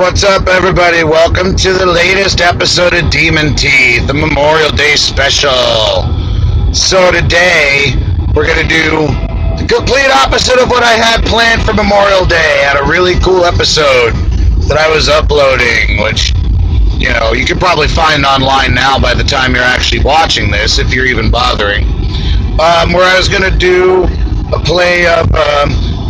What's up, everybody? Welcome to the latest episode of Demon Teeth, the Memorial Day special. So today, we're going to do the complete opposite of what I had planned for Memorial Day. I had a really cool episode that I was uploading, which, you can probably find online now by the time you're actually watching this, if you're even bothering, where I was going to do a play of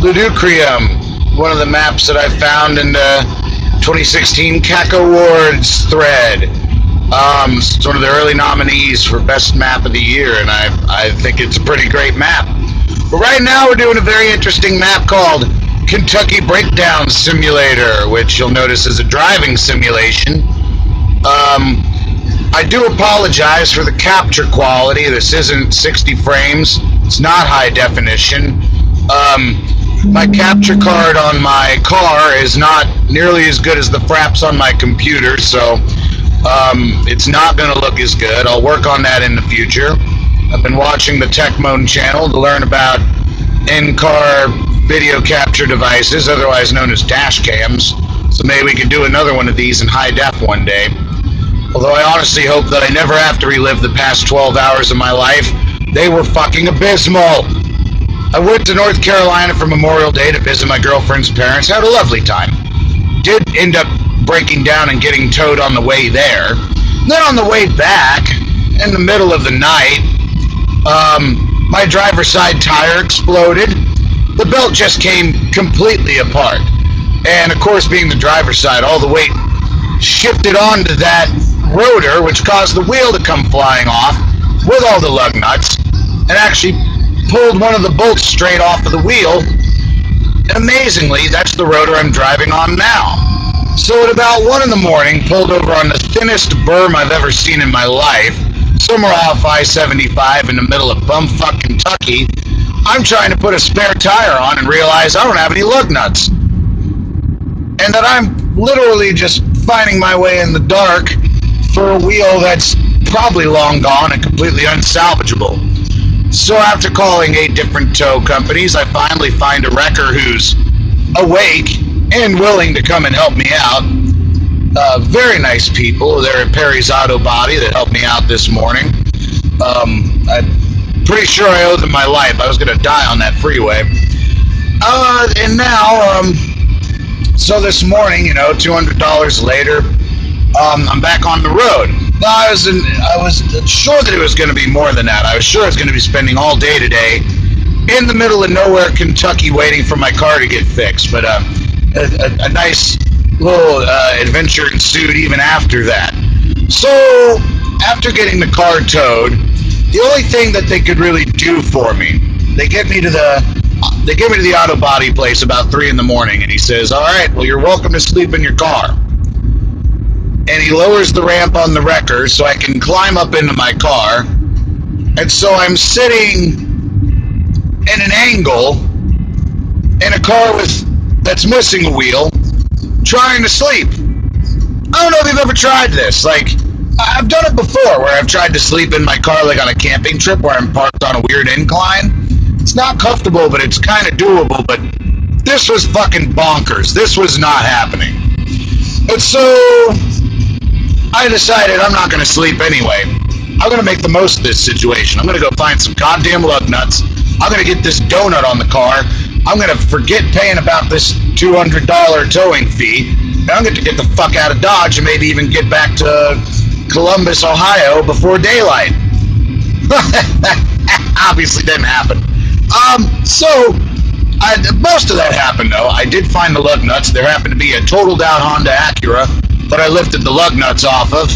Luducrium, one of the maps that I found in the 2016 CAC Awards thread. It's one of the early nominees for Best Map of the Year, and I think it's a pretty great map. But right now we're doing a very interesting map called Kentucky Breakdown Simulator, which you'll notice is a driving simulation. I do apologize for the capture quality. This isn't 60 frames. It's not high definition. My capture card on my car is not nearly as good as the fraps on my computer, so it's not going to look as good. I'll work on that in the future. I've been watching the techmount channel to learn about in-car video capture devices, otherwise known as dash cams, so maybe we can do another one of these in high def one day. Although I honestly hope that I never have to relive the past 12 hours of my life. They were fucking abysmal. I went to North Carolina for Memorial Day to visit my girlfriend's parents. Had a lovely time. Did end up breaking down and getting towed on the way there. Then on the way back, in the middle of the night, my driver's side tire exploded. The belt just came completely apart. And of course, being the driver's side, all the weight shifted onto that rotor, which caused the wheel to come flying off with all the lug nuts, and actually pulled one of the bolts straight off of the wheel. And amazingly, that's the rotor I'm driving on now. So at about 1 in the morning, pulled over on the thinnest berm I've ever seen in my life, somewhere off I-75 in the middle of bumfuck Kentucky. I'm trying to put a spare tire on and realize I don't have any lug nuts. And that I'm literally just finding my way in the dark for a wheel that's probably long gone and completely unsalvageable. So after calling 8 different tow companies, I finally find a wrecker who's awake and willing to come and help me out. Very nice people. They're at Perry's Auto Body that helped me out this morning. I'm pretty sure I owe them my life. I was going to die on that freeway. And now, so this morning, $200 later, I'm back on the road. No, I was sure that it was going to be more than that. I was sure I was going to be spending all day today in the middle of nowhere, Kentucky, waiting for my car to get fixed. But a nice little adventure ensued even after that. So after getting the car towed, the only thing that they could really do for me, they get me to the auto body place about 3 in the morning, and he says, "All right, well, you're welcome to sleep in your car." And he lowers the ramp on the wrecker so I can climb up into my car. And so I'm sitting in an angle in a car that's missing a wheel, trying to sleep. I don't know if you've ever tried this. Like, I've done it before where I've tried to sleep in my car, like on a camping trip where I'm parked on a weird incline. It's not comfortable, but it's kind of doable. But this was fucking bonkers. This was not happening. And so I decided I'm not going to sleep anyway. I'm going to make the most of this situation. I'm going to go find some goddamn lug nuts. I'm going to get this donut on the car. I'm going to forget paying about this $200 towing fee. And I'm going to get the fuck out of Dodge and maybe even get back to Columbus, Ohio before daylight. Obviously didn't happen. Most of that happened though. I did find the lug nuts. There happened to be a totaled out Honda Acura that I lifted the lug nuts off of.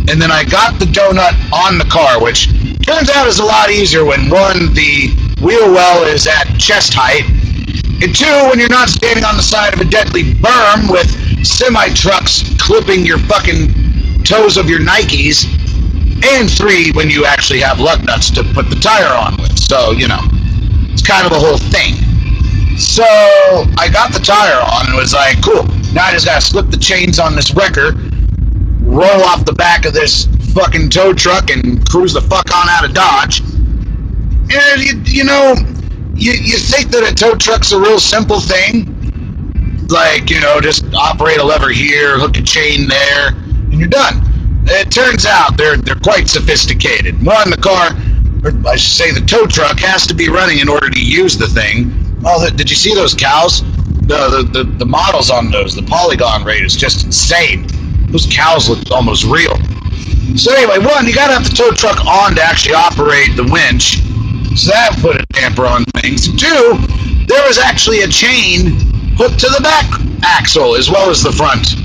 And then I got the donut on the car, which turns out is a lot easier when, 1, the wheel well is at chest height, and 2, when you're not standing on the side of a deadly berm with semi-trucks clipping your fucking toes of your Nikes, and 3, when you actually have lug nuts to put the tire on with. So, it's kind of a whole thing. So I got the tire on and was like, cool, now I just gotta slip the chains on this wrecker, roll off the back of this fucking tow truck and cruise the fuck on out of Dodge. And you think that a tow truck's a real simple thing? like, just operate a lever here, hook a chain there, and you're done. It turns out they're quite sophisticated. One, the car, or I should say the tow truck, has to be running in order to use the thing. Oh, did you see those cows? The models on those, the polygon rate is just insane. Those cows look almost real. So anyway, one, you gotta have the tow truck on to actually operate the winch. So that put a damper on things. Two, there was actually a chain hooked to the back axle as well as the front.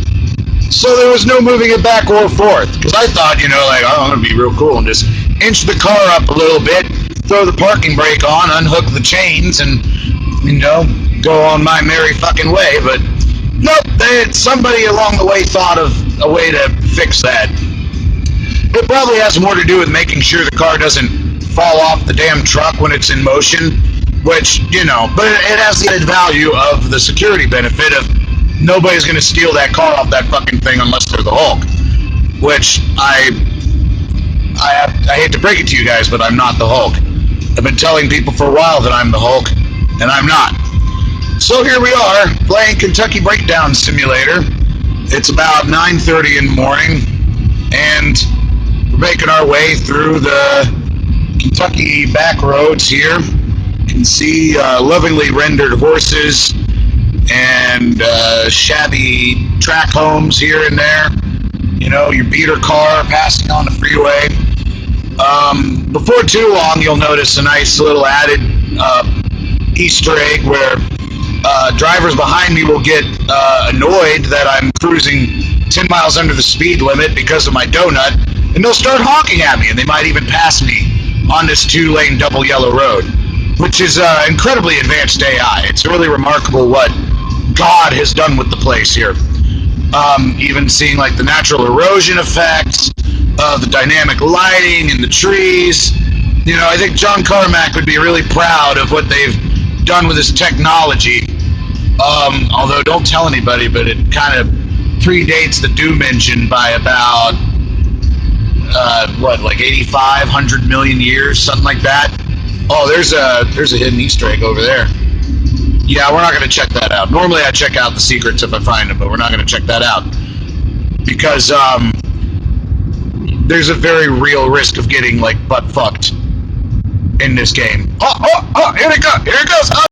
So there was no moving it back or forth. Because I thought, I'm going to be real cool and just inch the car up a little bit, throw the parking brake on, unhook the chains, and, go on my merry fucking way. But nope, somebody along the way thought of a way to fix that. It probably has more to do with making sure the car doesn't fall off the damn truck when it's in motion, which, but it has the added value of the security benefit of nobody's going to steal that car off that fucking thing unless they're the Hulk, which I hate to break it to you guys, but I'm not the Hulk. I've been telling people for a while that I'm the Hulk, and I'm not. So here we are, playing Kentucky Breakdown Simulator. It's about 9:30 in the morning, and we're making our way through the Kentucky back roads here. You can see lovingly rendered horses and shabby track homes here and there. Your beater car passing on the freeway. Before too long, you'll notice a nice little added Easter egg where drivers behind me will get annoyed that I'm cruising 10 miles under the speed limit because of my donut, and they'll start honking at me, and they might even pass me on this 2-lane double yellow road, which is incredibly advanced AI. It's really remarkable what God has done with the place here. Even seeing like the natural erosion effects, the dynamic lighting in the trees. I think John Carmack would be really proud of what they've done with this technology. Although don't tell anybody, but it kind of predates the Doom engine by about 8,500 million years, something like that. Oh, there's a hidden Easter egg over there. Yeah, we're not going to check that out. Normally I check out the secrets if I find them, but we're not going to check that out. Because there's a very real risk of getting, butt fucked in this game. Oh, here it goes. Oh,